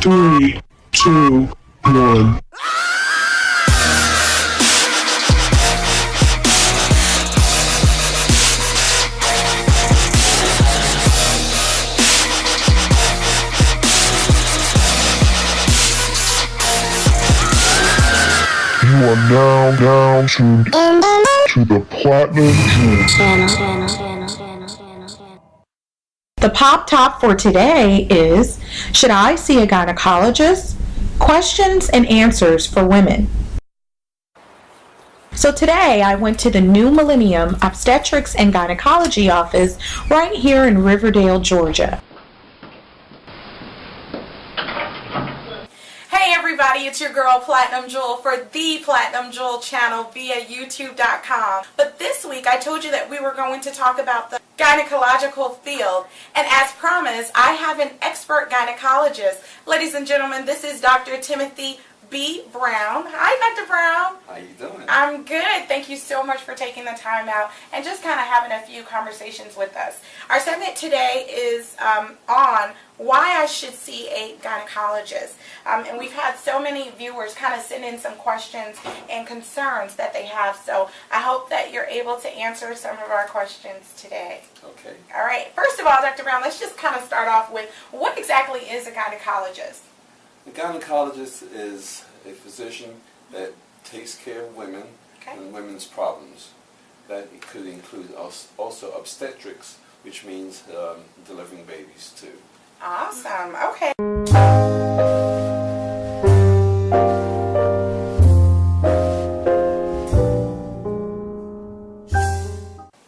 Three, two, one. You are now tuned to the Platinum Jewel channel. The pop top for today is, should I see a gynecologist? Questions and answers for women. So today I went to the New Millennium Obstetrics and Gynecology office right here in Riverdale, Georgia. Hey everybody, it's your girl Platinum Jewel for the Platinum Jewel channel via YouTube.com. But this week I told you that we were going to talk about the gynecological field, and as promised, I have an expert gynecologist. Ladies and gentlemen, this is Dr. Timothy B. Brown. Hi, Dr. Brown. How you doing? I'm good. Thank you so much for taking the time out and just kind of having a few conversations with us. Our segment today is on why I should see a gynecologist. And we've had so many viewers kind of send in some questions and concerns that they have. So I hope that you're able to answer some of our questions today. Okay. All right. First of all, Dr. Brown, let's just kind of start off with what exactly is a gynecologist? The gynecologist is a physician that takes care of women and women's problems. That could include also obstetrics, which means delivering babies too. Awesome. Okay.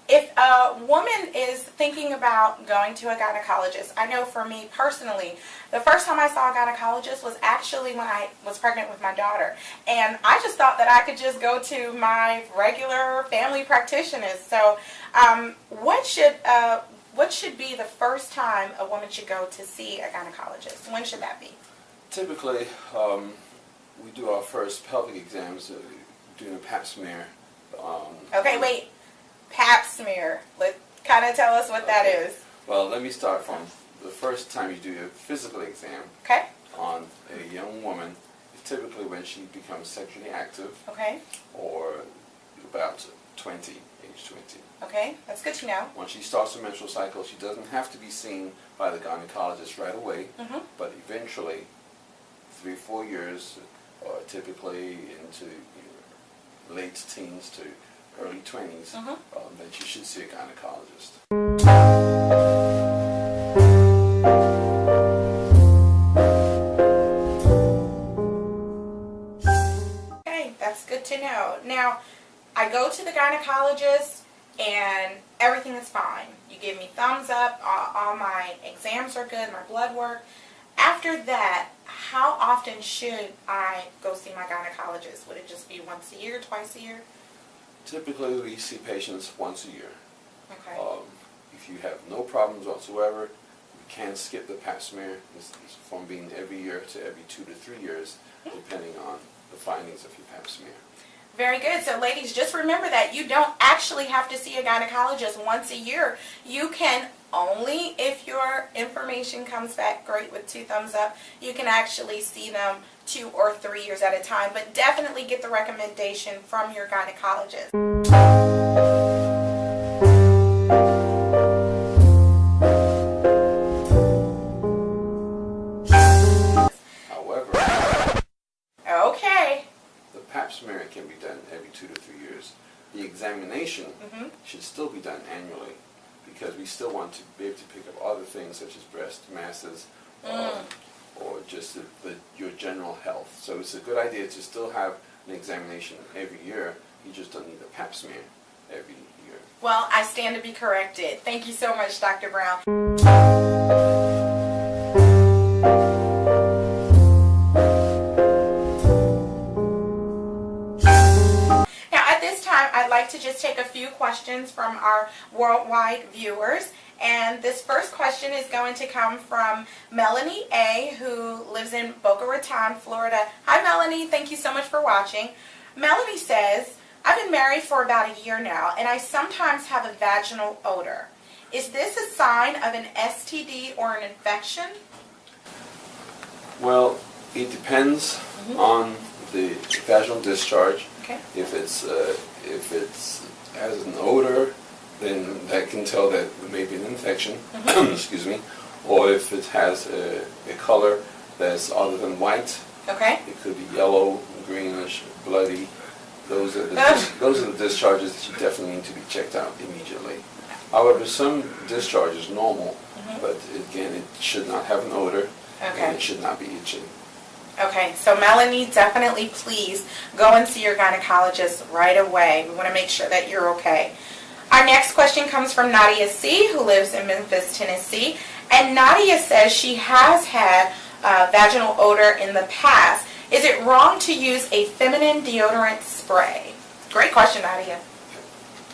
If a woman is thinking about going to a gynecologist, I know for me personally, the first time I saw a gynecologist was actually when I was pregnant with my daughter. And I just thought that I could just go to my regular family practitioners. So what should be the first time a woman should go to see a gynecologist? When should that be? Typically, we do our first pelvic exams, doing a pap smear. Okay, wait. Pap smear. Kind of tell us what that is. Well, let me start from the first time you do your physical exam on a young woman, typically when she becomes sexually active, or about 20, age 20. Okay, that's good to know. When she starts her menstrual cycle, she doesn't have to be seen by the gynecologist right away, but eventually, 3 or 4 years, or typically into late teens to early 20s, then she should see a gynecologist. Okay, that's good to know. Now, I go to the gynecologist and everything is fine. You give me thumbs up, all my exams are good, my blood work. After that, how often should I go see my gynecologist? Would it just be once a year, twice a year? Typically, we see patients once a year. Okay. If you have no problems whatsoever, we can skip the pap smear. It's from being every year to every 2 to 3 years, depending on the findings of your pap smear. Very good. So ladies, just remember that you don't actually have to see a gynecologist once a year. You can only, if your information comes back great with 2 thumbs up, you can actually see them 2 or 3 years at a time. But definitely get the recommendation from your gynecologist. Pap smear can be done every 2 to 3 years. The examination should still be done annually, because we still want to be able to pick up other things such as breast masses or just your general health. So it's a good idea to still have an examination every year. You just don't need a pap smear every year. Well, I stand to be corrected. Thank you so much, Dr. Brown. I'd like to just take a few questions from our worldwide viewers. And this first question is going to come from Melanie A., who lives in Boca Raton, Florida. Hi, Melanie. Thank you so much for watching. Melanie says, I've been married for about a year now, and I sometimes have a vaginal odor. Is this a sign of an STD or an infection? Well, it depends on the vaginal discharge. Okay. If it's has an odor, then that can tell that it may be an infection. Excuse me. Or if it has a color that's other than white, Okay. it could be yellow, greenish, bloody. Those are the discharges that you definitely need to be checked out immediately. However, some discharge is normal, but again, it should not have an odor, Okay. and it should not be itching. Okay, so Melanie, definitely please go and see your gynecologist right away. We want to make sure that you're okay. Our next question comes from Nadia C., who lives in Memphis, Tennessee. And Nadia says she has had vaginal odor in the past. Is it wrong to use a feminine deodorant spray? Great question, Nadia.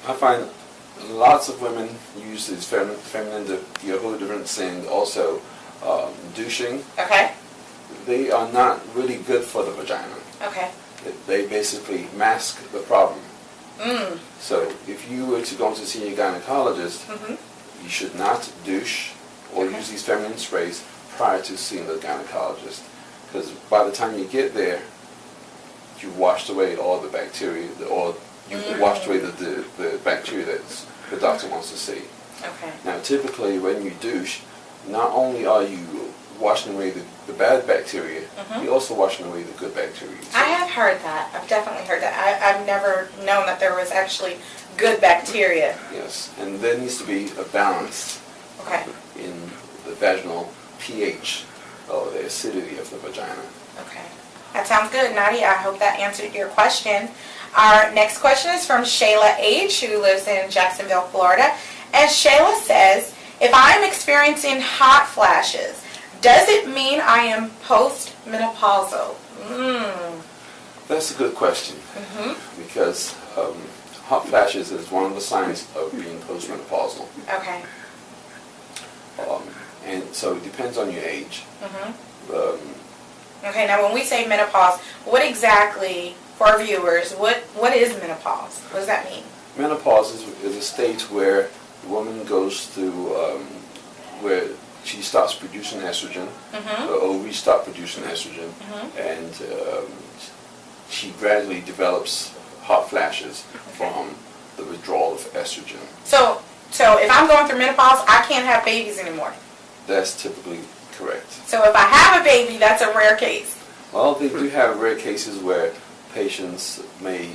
I find lots of women use these feminine deodorants and also douching. Okay. They are not really good for the vagina. Okay. They basically mask the problem. So if you were to go to see a gynecologist, you should not douche or use these feminine sprays prior to seeing the gynecologist. Because by the time you get there, you've washed away all the bacteria, or you've washed away the bacteria that the doctor wants to see. Okay. Now typically when you douche, not only are you washing away the bad bacteria, you're also washing away the good bacteria. I have heard that. I've definitely heard that. I've never known that there was actually good bacteria. Yes, and there needs to be a balance Okay. in the vaginal pH, or the acidity of the vagina. Okay. That sounds good, Nadia. I hope that answered your question. Our next question is from Shayla H., who lives in Jacksonville, Florida. And Shayla says, if I'm experiencing hot flashes, does it mean I am postmenopausal? That's a good question, because hot flashes is one of the signs of being postmenopausal. Okay. And so it depends on your age. Okay, now when we say menopause, what exactly, for our viewers, what is menopause? What does that mean? Menopause is a state where the woman goes through, where she starts producing estrogen, her ovaries start producing estrogen, and she gradually develops hot flashes from the withdrawal of estrogen. So if I'm going through menopause, I can't have babies anymore. That's typically correct. So if I have a baby, that's a rare case. Well, they do have rare cases where patients may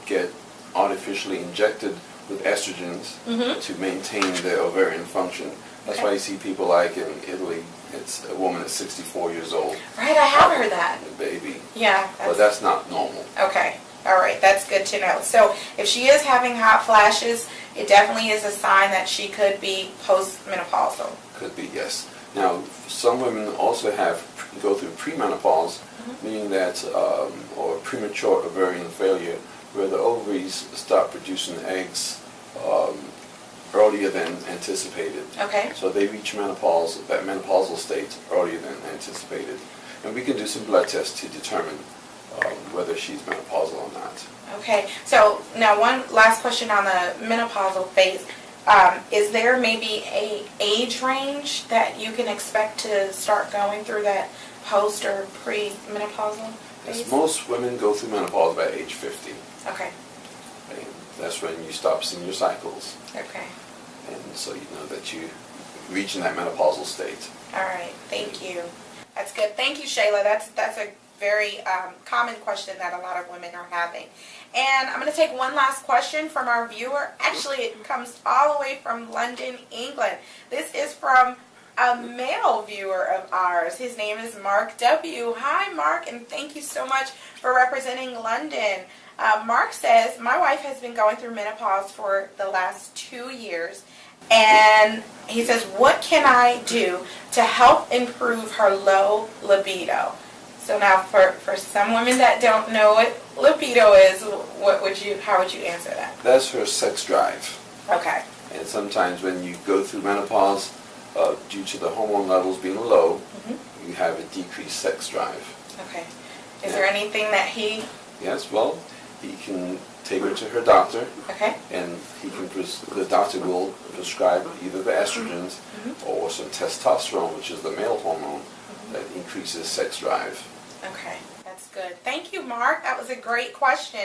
get artificially injected with estrogens to maintain their ovarian function. That's why you see people like in Italy, it's a woman that's 64 years old. Right, I have heard that. A baby. Yeah. But that's not normal. Okay. All right, that's good to know. So if she is having hot flashes, it definitely is a sign that she could be postmenopausal. Could be, yes. Now, some women also go through premenopause, meaning that, or premature ovarian failure, where the ovaries start producing eggs earlier than anticipated. Okay. So they reach menopause, that menopausal state, earlier than anticipated. And we can do some blood tests to determine whether she's menopausal or not. Okay. So now one last question on the menopausal phase. Is there maybe a age range that you can expect to start going through that post or pre-menopausal phase? Yes, most women go through menopause by age 50. Okay. And that's when you stop seeing your cycles. Okay. And so you know that you're reaching that menopausal state. All right. Thank you. That's good. Thank you, Shayla. That's a very common question that a lot of women are having. And I'm going to take one last question from our viewer. Actually, it comes all the way from London, England. This is from a male viewer of ours. His name is Mark W. Hi, Mark, and thank you so much for representing London. Mark says, my wife has been going through menopause for the last 2 years. And he says, what can I do to help improve her low libido? So now, for some women that don't know what libido is, how would you answer that? That's her sex drive. Okay. And sometimes when you go through menopause, due to the hormone levels being low, you have a decreased sex drive. Okay. Is there anything that he... Yes, well, he can take her to her doctor. Okay. And the doctor will prescribe either the estrogens or some testosterone, which is the male hormone, that increases sex drive. Okay, that's good. Thank you, Mark. That was a great question.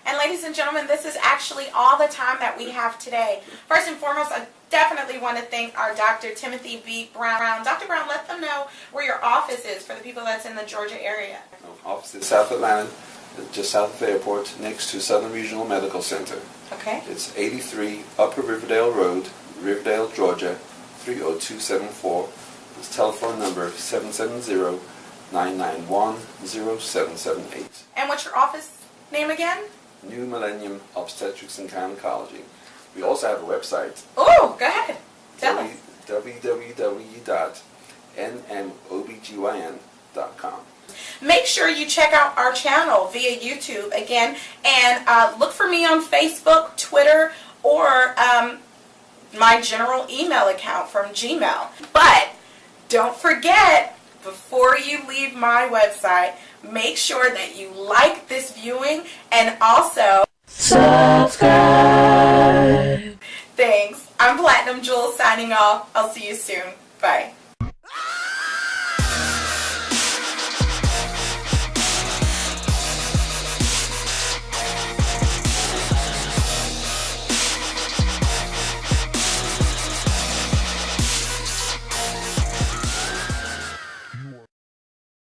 And ladies and gentlemen, this is actually all the time that we have today. First and foremost, I definitely want to thank our Dr. Timothy B. Brown. Dr. Brown, let them know where your office is for the people that's in the Georgia area. Our office is South Atlanta, just south of the airport, next to Southern Regional Medical Center. Okay. It's 83 Upper Riverdale Road, Riverdale, Georgia, 30274. This telephone number 770-991-0778. And what's your office name again? New Millennium Obstetrics and Gynecology. We also have a website. Oh, go ahead. Tell us. www.nmobgyn.com. Make sure you check out our channel via YouTube again, and look for me on Facebook, Twitter, or my general email account from Gmail. But don't forget, before you leave my website, make sure that you like this viewing and also subscribe. Thanks. I'm Platinum Jewel signing off. I'll see you soon. Bye.